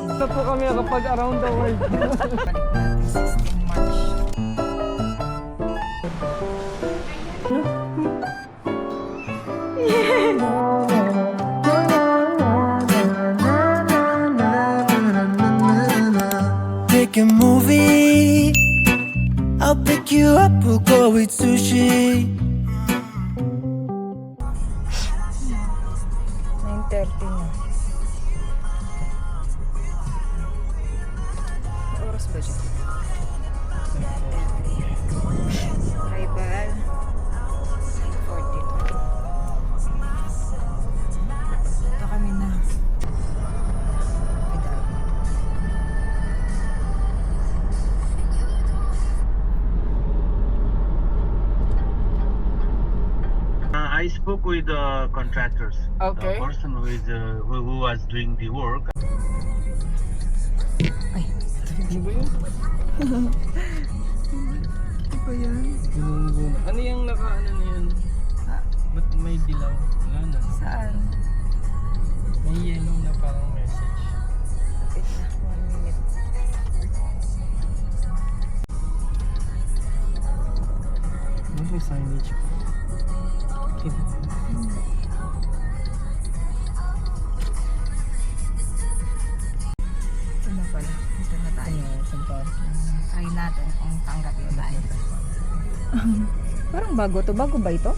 Ito po kami kapag around the world. 16 March. Pick a movie, I'll pick you up, we'll go eat sushi. 9:30 na. May oras ba dyan? 9:30. Arrival 9:42. Ito kami na. I spoke with the contractors. Okay. The person who is who was doing the work. Ay, Ano ba yun? ano ba yan? Gunung-gunung. Ano yung naka-ano na yun? Ah, Ba't may dilaw? Wala na. saan? May yellow na parang message. Wait na, 1 minute. Ano yung signage? Ito na pala. Ito na tayo. Try natin kung tanggap na tayo. Parang bago to. Bago ba ito?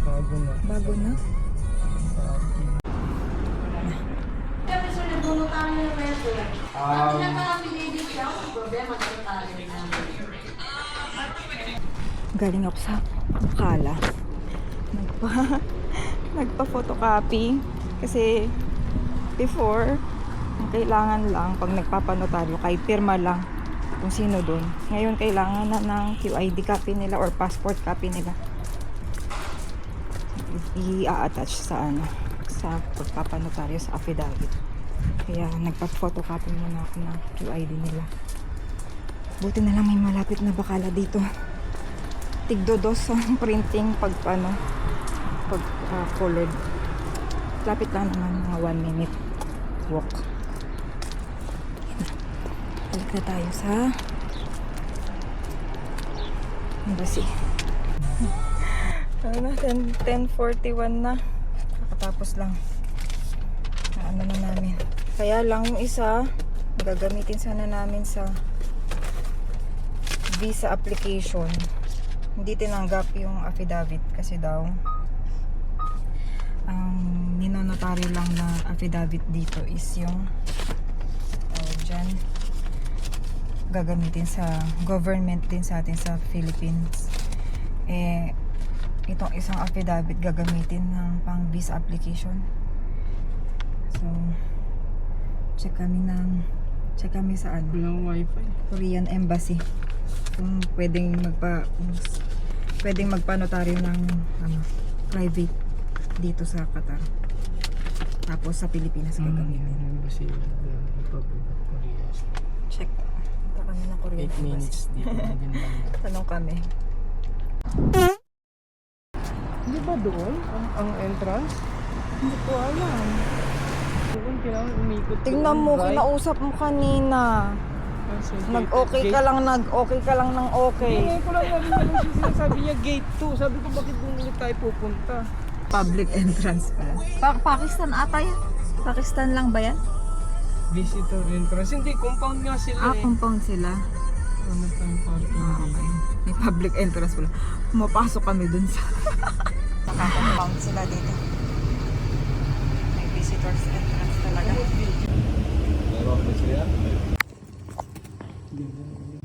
Bago na. Bago na. Galing ako sa Bukala. Nagpa-photocopy. Kasi before, ang kailangan lang pag nagpapanotaryo, kahit pirma lang kung sino doon. Ngayon kailangan na ng QID copy nila or passport copy nila. I-attach sa sa pagpapanotaryo sa affidavit. Kaya nagpa-photocopy muna ako ng QID nila. Buti na lang may malapit na Bakala dito. Tigdo-dos ang printing pag colored. Lapit lang naman, mga 1 minute walk. Balik na tayo sa embassy. Ano na, 10:41 na. Kakatapos lang. Ano na namin. Kaya lang yung isa, gagamitin sana namin sa visa application. Hindi tinanggap yung affidavit kasi daw ang ninonotaryo lang na affidavit dito is yung dyan gagamitin sa government din sa atin sa Philippines. Itong isang affidavit gagamitin ng pang visa application. So check kami sa Walang wifi. Korean Embassy kung pwedeng magpanotaryo ng private dito sa Qatar. Tapos sa Pilipinas gagamitin. Embassy of the Republic of Korea. Check. Punta kami ng Korean 8 minutes dito na din lang. Tanong kami. Hindi ba doon ang entrance? Hindi ko alam. Doon kailangan umikot. Tingnan mo, kinausap mo kanina. Nag-okay ka lang ng okay. Ngayon ko lang namin yung sinasabi niya gate 2. Sabi ko bakit doon ulit tayo pupunta? Public entrance pala. Pakistan ata yan? Pakistan lang ba yan? Visitor entrance. Hindi, compound nga sila Compound sila. Ano tayong parking Okay. May public entrance pala. Pumapasok kami dun sa naka-compound sila dito. May visitors entrance talaga.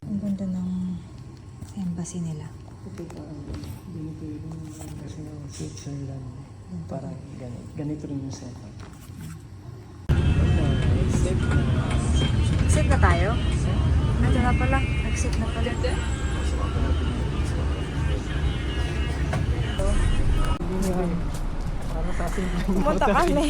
Ang ganda ng embassy nila. Ganito yung kasi ng Switzerland. Parang ganito rin yung setup. Safe na. Exit na tayo? Nandito na pala. Exit na pala. Para sa Pumunta kami.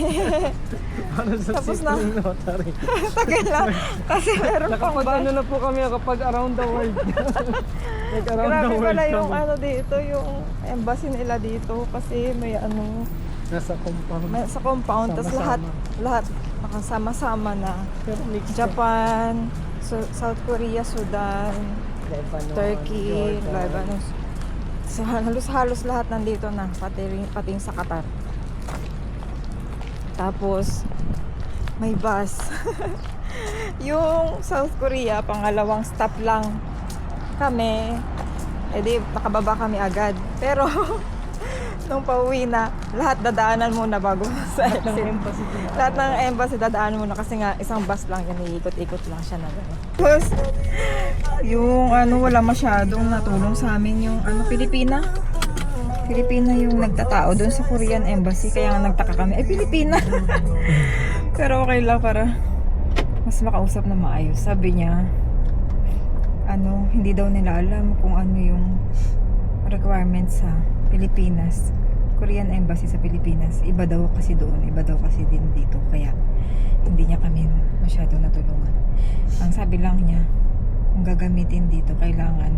Para sa Tapos na. simpleng notary. Tagal lang. Kasi meron pang Nakapag bus. ano na po kami kapag around the world. Like around the Grabe world pala yung kami. ano dito, yung embassy nila dito. Kasi may ano, Nasa compound. sa compound. Tapos Sama-sama. lahat nakasama-sama na. Pero next Japan, South Korea, Sudan, Lebanon, Turkey, Jordan. Lebanon. So, halos lahat nandito na, pati sa Qatar. Tapos, may bus. Yung South Korea, pangalawang stop lang kami. Eh di, nakababa kami agad. Pero, nung pauwi na, lahat dadaanan muna bago sa Ng exit. embassy din. Lahat ng embassy dadaanan muna kasi nga isang bus lang yan, iikot-ikot lang siya na gano'n. Tapos, yung ano, wala masyadong natulong sa amin yung ano, Pilipina yung nagtatao doon sa Korean Embassy, kaya nga nagtaka kami, ay Pilipina. Pero okay lang para mas makausap na maayos. Sabi niya, ano, hindi daw nila alam kung ano yung requirements sa Pilipinas. Korean Embassy sa Pilipinas. Iba daw kasi doon, iba daw kasi din dito. Kaya hindi niya kami masyado natulungan. Ang sabi lang niya, kung gagamitin dito, kailangan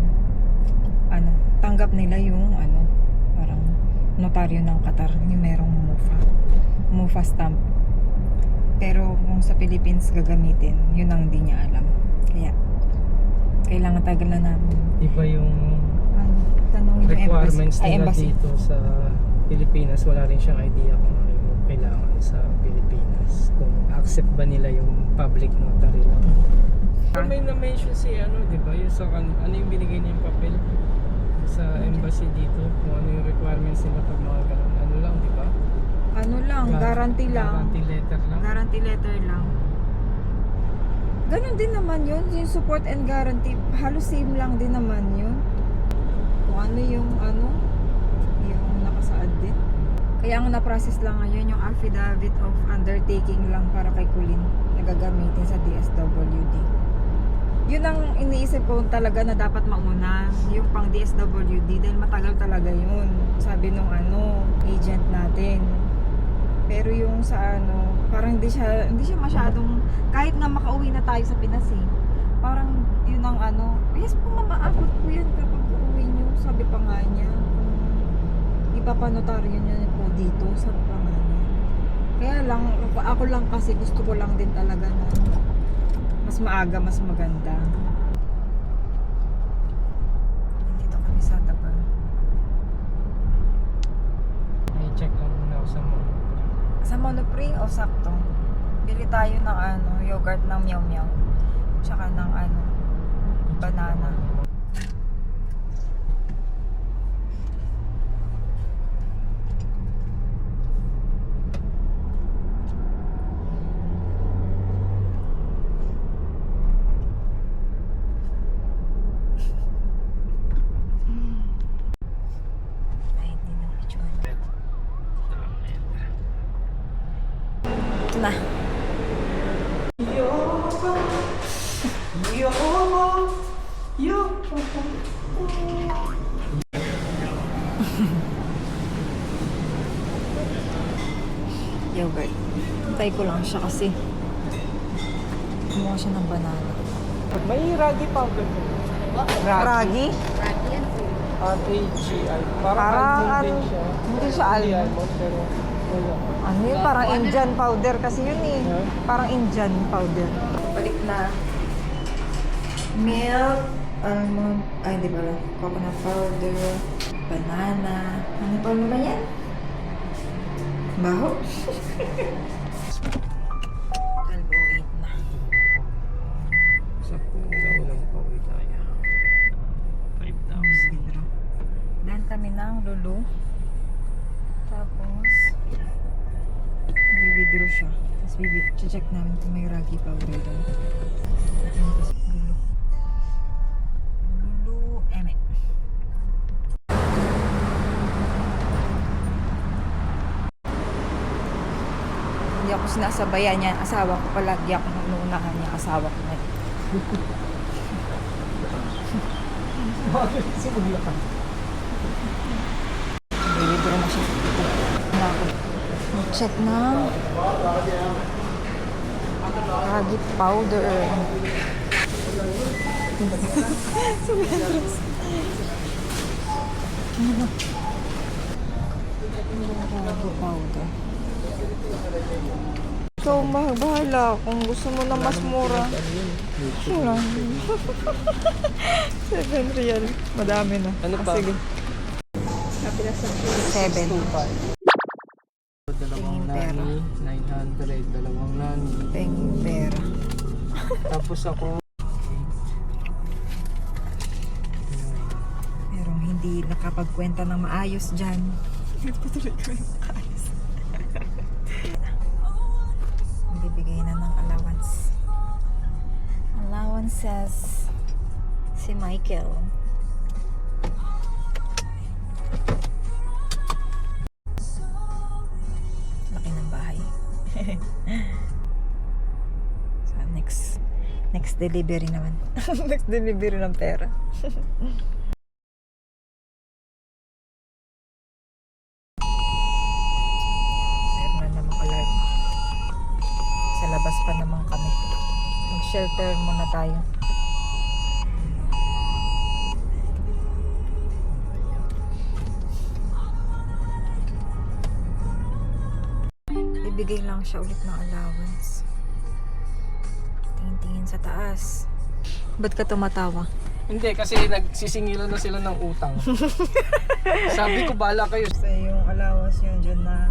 ano, tanggap nila yung ano, parang notaryo ng Qatar, yung merong MUFA stamp. Pero kung sa Philippines gagamitin, yun ang hindi niya alam. Kaya kailangan tagal na namin Iba yung ano, tanongin yung requirements embassy. Ay, nila embassy. dito sa Pilipinas. Wala rin siyang idea kung ano yung kailangan sa Pilipinas. Kung accept ba nila yung public notary lang. May na-mention si ano, di ba? Yung sa ano yung binigay niya yung papel sa embassy dito. Kung ano yung requirements nila pag mga ganun. Ano lang, di ba? Ano lang, guarantee lang. Guarantee letter lang. Guarantee letter lang. Ganon din naman yun. Yung support and guarantee, halos same lang din naman yun. Kung ano yung nakasaad din. Kaya ang na-process lang ngayon yung affidavit of undertaking lang para kay Kulin na gagamitin sa DSWD. Yun ang iniisip ko talaga na dapat mauna, yung pang DSWD dahil matagal talaga yun. Sabi nung agent natin. Pero yung sa parang hindi siya masyadong, kahit na makauwi na tayo sa Pinas parang yun ang yes po mamaabot po yan kapag uuwi nyo, sabi pa nga niya. Ipapanotaryo niya po dito, sabi pa nga niya. Kaya lang, ako lang kasi gusto ko lang din talaga na mas maaga, mas maganda. Dito kami sa Tapan. May check lang muna ako sa mga. Sa Monoprix o sakto? Bili tayo ng yogurt ng Meow Meow. Tsaka ng banana. Ay, hindi na medyo. Ito na. Yogurt. Hintay ko lang siya kasi kumuha siya ng banana. May ragi powder po. Ragi? R-A-G-I. Parang Parang almond din siya. hindi siya Hindi almond. almond pero wala. Ano yun? Parang Indian powder kasi yun eh. Yeah. Parang Indian powder. Balik na. Milk, almond, ay di ba? Coconut powder, banana. Ano pa ba yan? Baho? 12:08 na. Sa unang pauwi tayo. 5,000. Withdraw. Dahan kami ng Lulu. Tapos, i-withdraw siya. Tapos, check namin kung may ragi powder doon. Tapos, Lulu. Lulu, eme. Hindi ako sinasabayan niya. Asawa ko palagi ako nuunahan niya. Asawa ko na. Bakit simula ka? I-withdraw na siya. Ano ako? Check na. Agit powder. Agit powder. Ikaw, bahala. Kung gusto mo na mas mura. Sure. 7 real. Madami na. Ano pa? Sige. 7. Dalawang Tingin pera. nani, 900, dalawang nani. Penging pera. Tapos ako, Pero hindi nakapagkwenta ng maayos dyan. Nagpatuloy ko yung maayos. Bibigay na ng allowance. Allowances si Michael. Laki ng bahay. So next delivery naman. Next delivery ng pera. Meron na namang alarm. Sa labas pa naman kami. Mag-shelter muna tayo. Bibigay lang siya ulit ng allowance. Tingin-tingin sa taas. Ba't ka tumatawa? hindi kasi nagsisingilan na sila ng utang. Sabi ko bala kayo. Sa yung allowance yun dyan na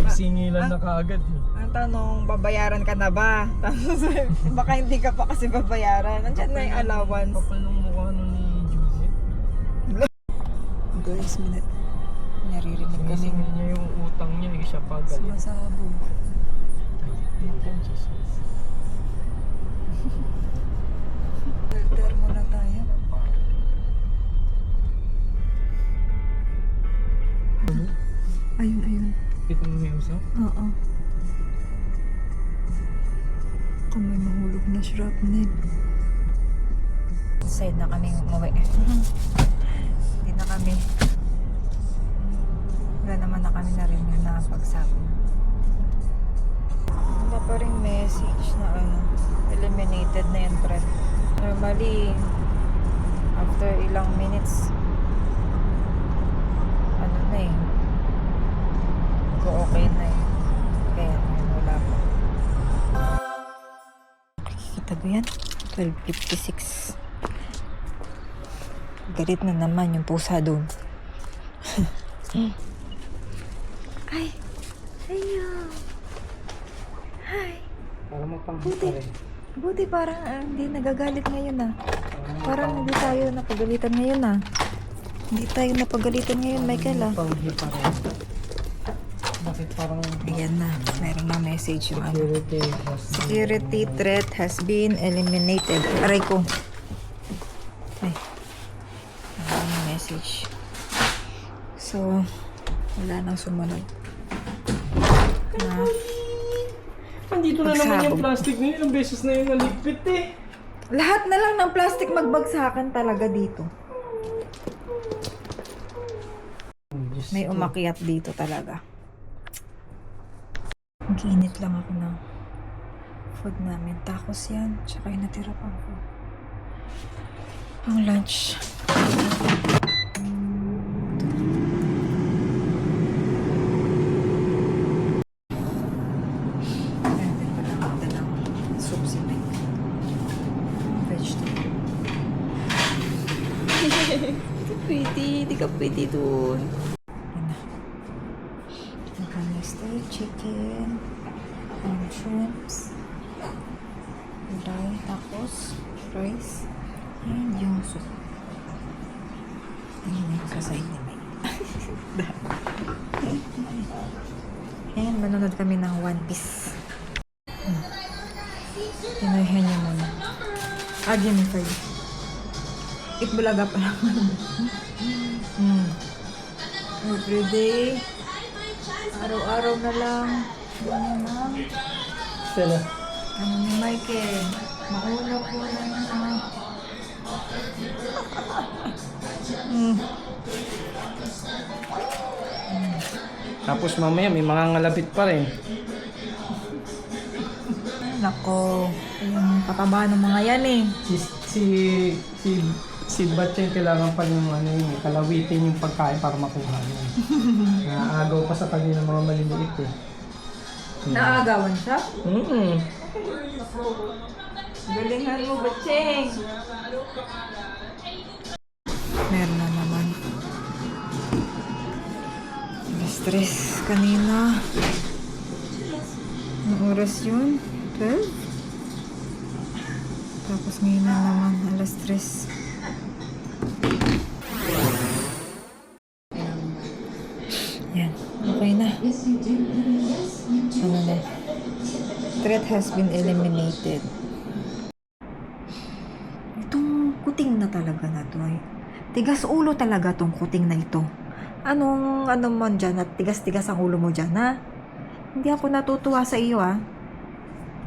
Singilan na kaagad. ang tanong, babayaran ka na ba? Tapos, baka hindi ka pa kasi babayaran. Nandiyan na yung allowance. Kapal ng mukha nun ni Judith. Guys, naririnig kami. Sinisingil niya yung utang niya, hindi siya pagalit. Sumasabog. Shelter muna tayo. Ayun. Kita mo may usap? Oo. Kamay mahulog na shrapnel. Side na kami umuwi. Hindi na kami. Wala naman na kami na rin yung napagsabog. Wala pa rin message na eliminated na yung threat. Normally, after ilang minutes, okay na eh. Kaya ngayon wala pa. Nakikita ba yan? 12:56. Galit na naman yung pusa doon. Ay! Ayo! Hi! Para mapangbuti rin. Buti parang hindi nagagalit ngayon ah. Parang hindi tayo napagalitan ngayon ah. Hindi tayo napagalitan ngayon, Michael ah. Panghi pa rin. Bakit parang Ayan na, meron na message yung ano. security Security threat has been eliminated. Aray ko. Ay. Meron na message. So, wala nang sumunod. Na, Andito na naman Pagsabog. yung plastic na yun. Ilang beses na yun naligpit eh. lahat na lang ng plastic magbagsakan talaga dito. May umakyat dito talaga. Mag-iinit lang ako ng food namin. Tacos yan. Tsaka yung natira pang food. Ang lunch. Pwede pala magdalang soup si Mike. Vegetable. Di ka pwede dun. Naka-nested chicken and shrimps. Tapos rice and yung soup. Ayun yung sa side ni Mike. And manonood kami ng One Piece. Tinahihan niya muna. Jennifer. Itbulaga pa lang. Everyday. Araw-araw na lang. Ano na? Sila. Ano ni Michael? Mauna po na Tapos mamaya may mga ngalabit pa rin. Nako, yung pataba ng mga yan eh. Si Batcheng kailangan pa yung ano yun, kalawitin yung pagkain para makuha yun. Naagaw pa sa kanya ng mga maliliit eh. Naagawan siya? Mm-mm. Galingan mo, Batcheng! Meron na naman. Stress kanina. Anong oras yun? 12? Tapos ngayon na naman, alas 3. Yan, okay na. Ano na? Threat has been eliminated. Itong kuting na talaga na to ay tigas ulo talaga tong kuting na ito. Anong ano mo dyan at tigas-tigas ang ulo mo dyan, ha? Hindi ako natutuwa sa iyo, ha?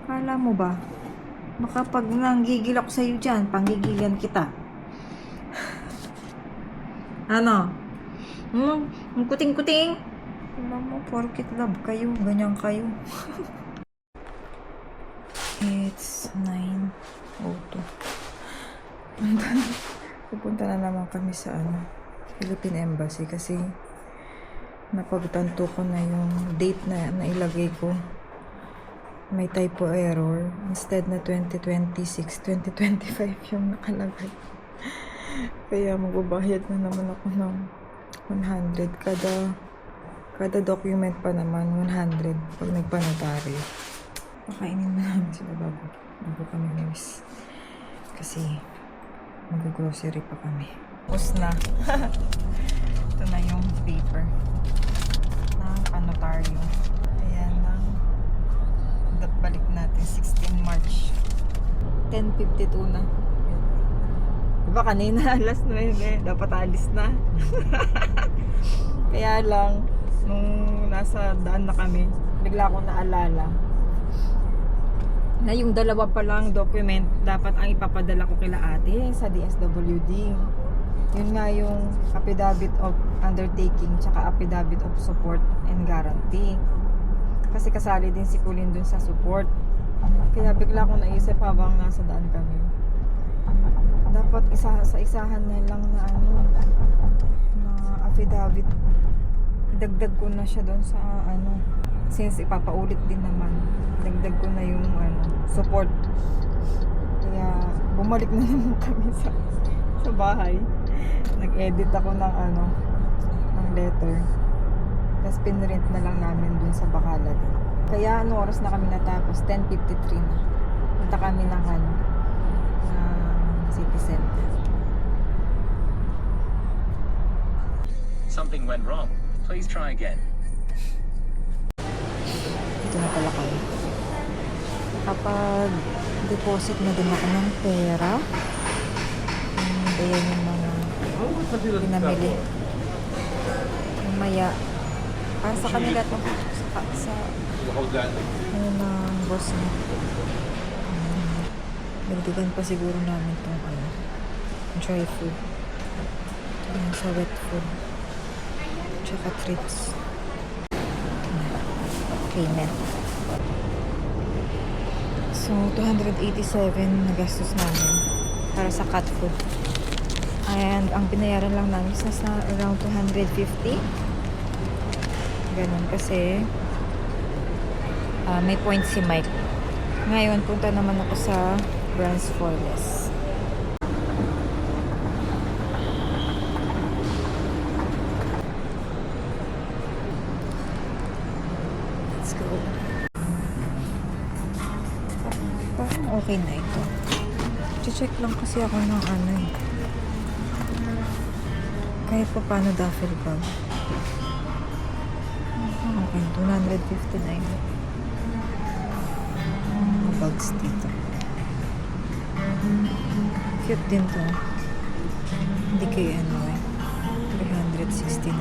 Kala mo ba? Baka pag nanggigil ako sa iyo dyan, panggigilan kita. Ano? Ang kuting-kuting? Alam mo, porkit love kayo, ganyan kayo. It's 9:02. Pupunta na naman kami sa Philippine Embassy kasi napagtanto ko na yung date na nailagay ko. May typo error. Instead na 2026, 2025 yung nakalagay. Kaya magbabayad na naman ako ng 100 kada document pa naman 100 pag nagpa-notaryo. Pakainin na namin sila bago kami news. Kasi mag-grocery pa kami. Tapos na. Ito na yung paper ng panotaryo. Ayan lang. Balik natin 16 March. 10:52 na. Diba kanina alas 9 dapat alis na. Kaya lang nung nasa daan na kami, bigla akong naalala na yung dalawa pa lang document dapat ang ipapadala ko kila ate sa DSWD. Yun nga yung affidavit of undertaking tsaka affidavit of support and guarantee. Kasi kasali din si Colleen dun sa support. Kaya bigla akong naisip habang nasa daan kami. Dapat isahan na lang na na affidavit. Dagdag ko na siya doon sa since ipapaulit din naman, dagdag ko na yung support. Kaya bumalik na naman kami sa bahay. Nag-edit ako ng ng letter. Tapos pinrint na lang namin dun sa Bacolod. Kaya oras na kami natapos? 10:53 na. Punta kami ng city center. Something went wrong. Please try again. Ito na pala kayo. Kapag deposit na din ako ng pera, ayan yung mga pinamili. Mamaya, para sa kanila ito, sa ng boss niya. Dagdagan pa siguro namin itong dry food. Ayan, sa wet food. Tsaka treats. Payment. So, 287 na gastos namin para sa cat food. And ang binayaran lang namin is nasa around 250. Ganun kasi may point si Mike. Ngayon, punta naman ako sa Brands Forest. Let's go. Parang okay na ito. Check lang kasi ako ng kahit pa paano duffel bag. Okay, 259. Bags dito. Cute din to. Hindi kayo 369.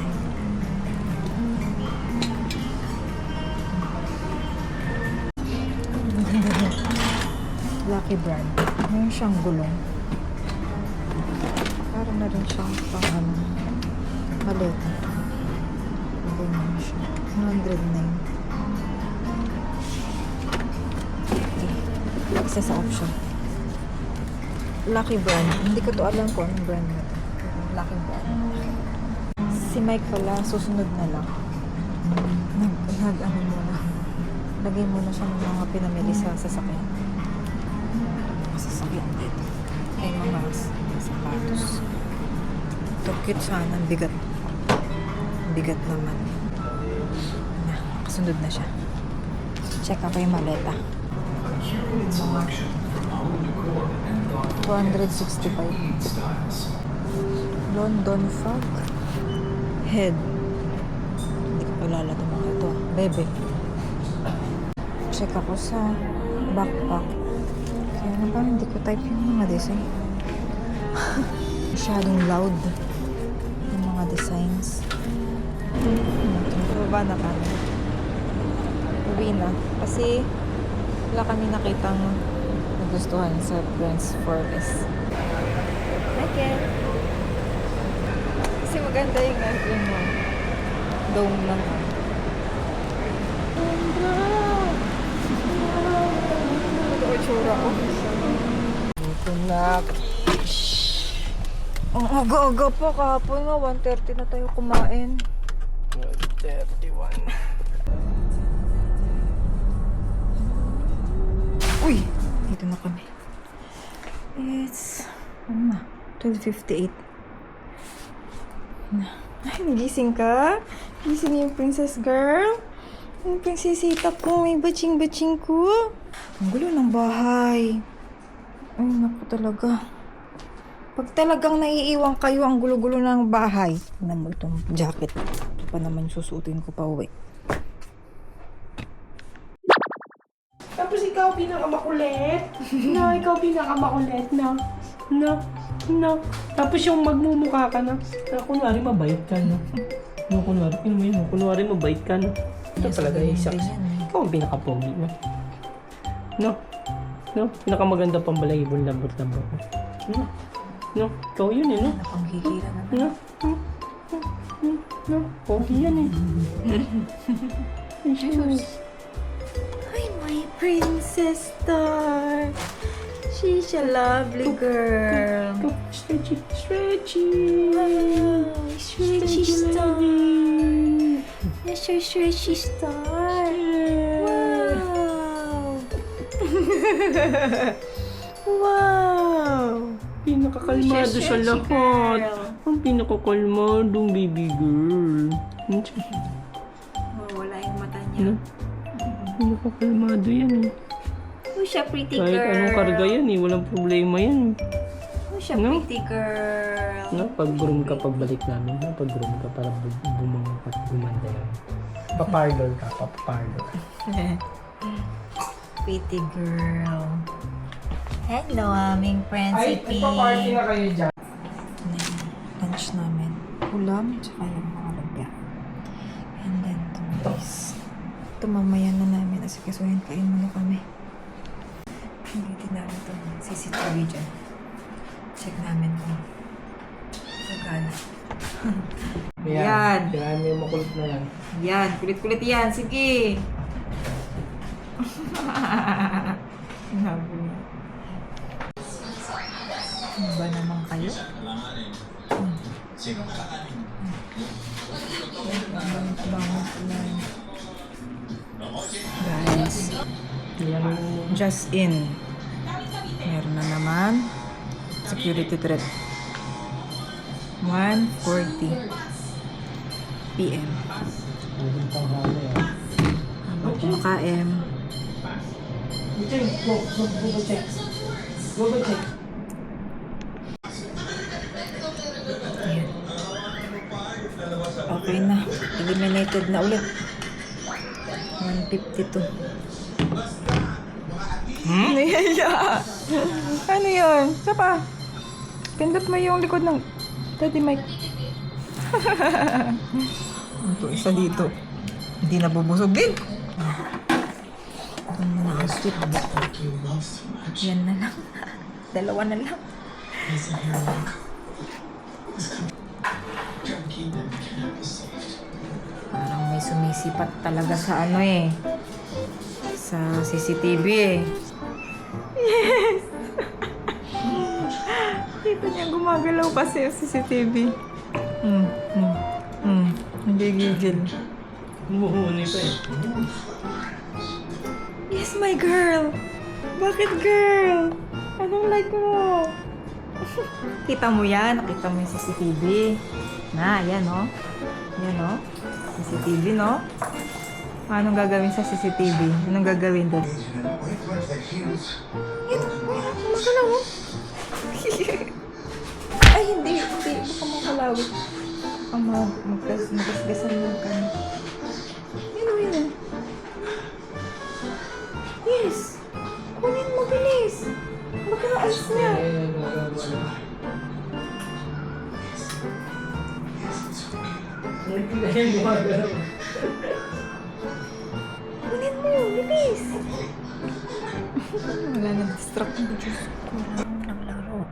Lucky brand. Mayroon siyang gulong. Parang na rin siyang maleta. Ganyan siya. 109. Okay. Isa sa option. Lucky brand. Hindi ko to alam kung anong brand na to. Lucky brand. Si Mike pala, susunod na lang. Ano muna. Lagay muna siya ng mga pinamili sa sasakyan. Sasakyan dito. Ay, mga sapatos. Ito cute sana. Ang bigat. Ang bigat naman. Na, kasunod na siya. Check ako yung maleta. 265. London Fog. Head. Hindi ko kilala itong mga ito. Bebe. Check ako sa backpack. Kaya na parang hindi ko type yung mga design. Masyadong loud yung mga designs. Baba na kami. Uwi na. Kasi wala kami nakitang nagustuhan sa Prince Forest. Okay. Kasi maganda yung dome lang. Tsura ko. Ito na. Ang aga-aga pa kahapon nga. 1:30 na tayo kumain. 31. Uy! Dito na kami. It's... ano na? 12:58. Ay, nagising ka? Gising yung princess girl? Yung prinsesita ko. May batching-batching ko. Ang gulo ng bahay. Ay, naku talaga. Pag talagang naiiwan kayo ang gulo-gulo ng bahay. Tignan mo itong jacket. Ito pa naman susuotin ko pa uwi. Tapos ikaw pinakamakulit. No, ikaw pinakamakulit. No. No. No. Tapos yung magmumukha ka na. Kunwari mabait ka, no? No, kunwari mabait ka, no? Ito talaga yung saks. Ikaw ang pinakapogi, no? No? No? Pinakamaganda pang balay-ibon lambot-lambot. No? No? Ikaw yun, eh, no? Napanghihira naman. No? No? Pogi yan, eh. Hi, my princess star. She's a lovely girl. Go, stretchy, stretchy. Wow, stretchy star. Yes, your stretchy star. Wow. Wow. Pinakakalmado sa Stretchy lahat. girl. Ang pinakakalmadong baby girl. Wala yung mata niya. Pinakakalmado yan, eh. Who's a pretty Kahit girl? anong karga yan, eh. Walang problema yan. Who's a No? pretty girl? No? Pag-groom ka, pagbalik namin. No? Pag-groom ka para bumang at gumanda yan. Paparlor ka, paparlor. Pretty girl. Hello, aming Principe. na kayo dyan. Lunch namin. Ulam, tsaka yung mga lumpia. And then, tomatoes. Ito mamaya na namin. Asikasuhin, kain muna kami. Hindi namin ito. CCTV dyan. Check namin kung magana. Yan. Kailangan mo yung makulit na yan. Yan, kulit-kulit yan. Sige. Sinabi niya. Ano ba naman kayo? Guys, just in. Meron na naman. Security threat. 1:40 PM. Ang tanghali, ah. Habang kumakain. Go check. Go check. Ayan. Okay na. Eliminated na ulit. 152. Niyaya. Ano yun? Isa pa. Pindot mo yung likod ng Daddy Mike. Ito, isa dito. Hindi nabubusog din. Ito na ang sweet. Yan na lang. Dalawa na lang. Parang may sumisipat talaga sa ano eh. Sa CCTV eh. Yes! Kita niya gumagalaw kasi yung CCTV. Nagigigil. Umuhuni pa eh. Yes, my girl! Bakit girl? Anong like mo? Kita mo yan? Nakita mo yung CCTV? Na, yan o. Yan o. CCTV, no? Anong gagawin sa CCTV? Anong gagawin doon? Yan, magalaw mo. Ay, hindi. Baka makalawit. Ang magasgasan ng kanya. Yan o, yan o. Yes! Kunin mo, bilis! Baka na-ice niya. Kunin mo, bilis! Wala na distract mo. Diyos ko, ng laro.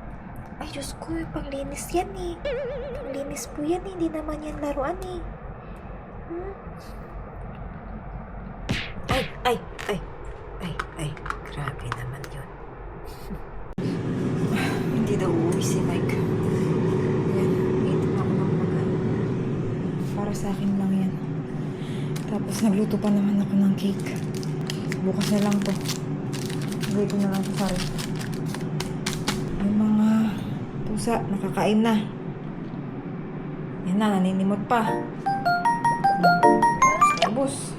Ay, Diyos ko, panglinis yan eh. Panglinis po yan eh. Hindi naman yan laruan eh. Ay, grabe naman yun. Hindi daw uuwi si Mike. Yan, itin ako ng mga. Para sa akin lang yan. Tapos nagluto pa naman ako ng cake. Bukas na lang to. Gawin ko na lang sa rin. Yung mga pusa, nakakain na. Yan na, naninimot pa. Tapos,